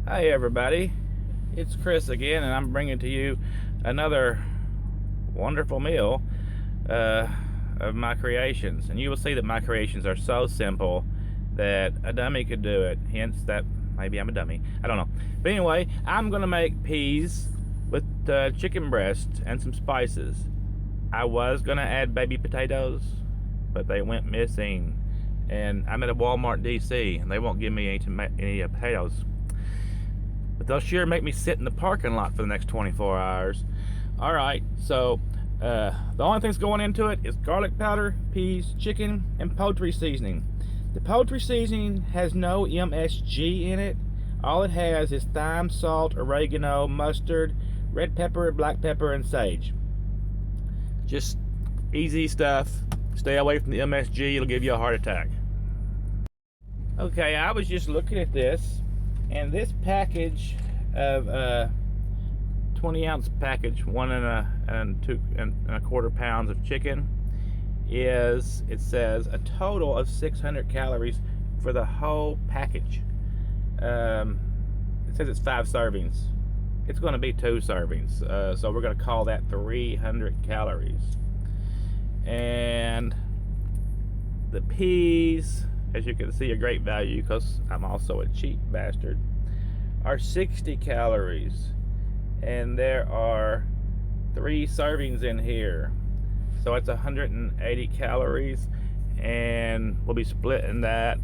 Hi everybody, it's Chris again, and I'm bringing to you another wonderful meal of my creations. And you will see that my creations are so simple that a dummy could do it, hence that maybe I'm a dummy, I don't know. But anyway, I'm gonna make peas with chicken breast and some spices. I was gonna add baby potatoes, but they went missing, and I'm at a Walmart DC and they won't give me any potatoes. But they'll sure make me sit in the parking lot for the next 24 hours. Alright, so the only things going into it is garlic powder, peas, chicken, and poultry seasoning. The poultry seasoning has no MSG in it. All it has is thyme, salt, oregano, mustard, red pepper, black pepper, and sage. Just easy stuff. Stay away from the MSG, it'll give you a heart attack. Okay, I was just looking at this, and this package of 20-ounce package, 1.25 pounds of chicken, is, it says, a total of 600 calories for the whole package. It says it's 5 servings. It's going to be 2 servings, so we're going to call that 300 calories. And the peas, as you can see, a great value because I'm also a cheap bastard, are 60 calories, and there are 3 servings in here, so it's 180 calories, and we'll be splitting that,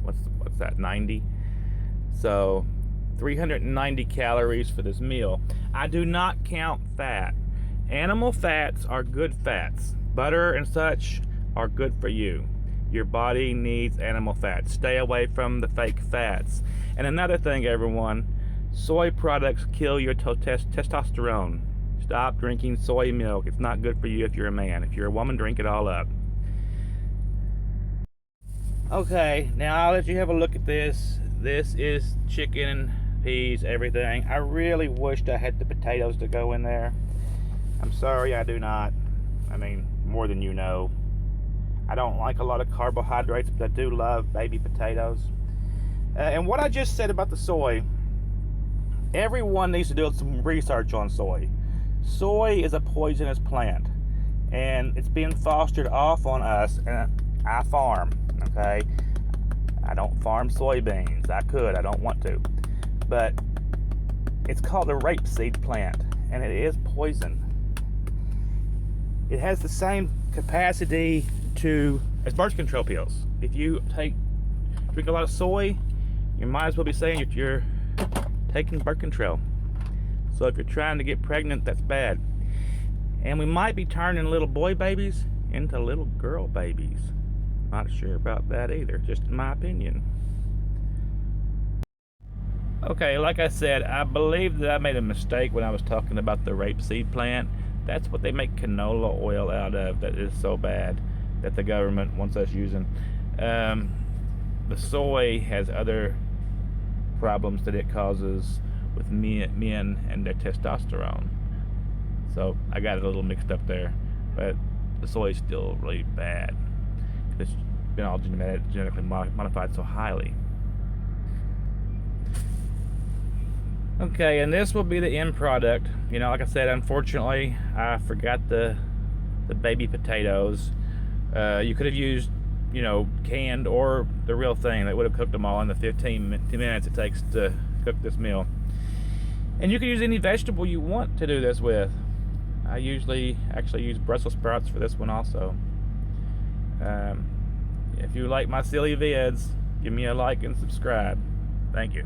what's that, 90, so 390 calories for this meal. I do not count fat. Animal fats are good fats. Butter and such are good for you. Your body needs animal fats. Stay away from the fake fats. And another thing, everyone, soy products kill your testosterone. Stop drinking soy milk. It's not good for you if you're a man. If you're a woman, drink it all up. Okay, now I'll let you have a look at this. This is chicken, peas, everything. I really wished I had the potatoes to go in there. I'm sorry, I do not. I mean, more than you know. I don't like a lot of carbohydrates, but I do love baby potatoes. And what I just said about the soy, everyone needs to do some research on soy. Soy is a poisonous plant, and it's being fostered off on us. And I farm, okay? I don't farm soybeans. I could, I don't want to. But it's called a rapeseed plant, and it is poison. It has the same capacity as birth control pills. If you drink a lot of soy, you might as well be saying you're taking birth control. So if you're trying to get pregnant, that's bad. And we might be turning little boy babies into little girl babies. Not sure about that either, just in my opinion. Okay, like I said, I believe that I made a mistake when I was talking about the rapeseed plant. That's what they make canola oil out of that is so bad that the government wants us using. The soy has other problems that it causes with men and their testosterone. So I got it a little mixed up there, but the soy is still really bad. It's been all genetically modified so highly. Okay, and this will be the end product. You know, like I said, unfortunately, I forgot the baby potatoes. You could have used, you know, canned or the real thing. That would have cooked them all in the 15 minutes it takes to cook this meal. And you can use any vegetable you want to do this with. I usually actually use Brussels sprouts for this one also. If you like my silly vids, give me a like and subscribe. Thank you.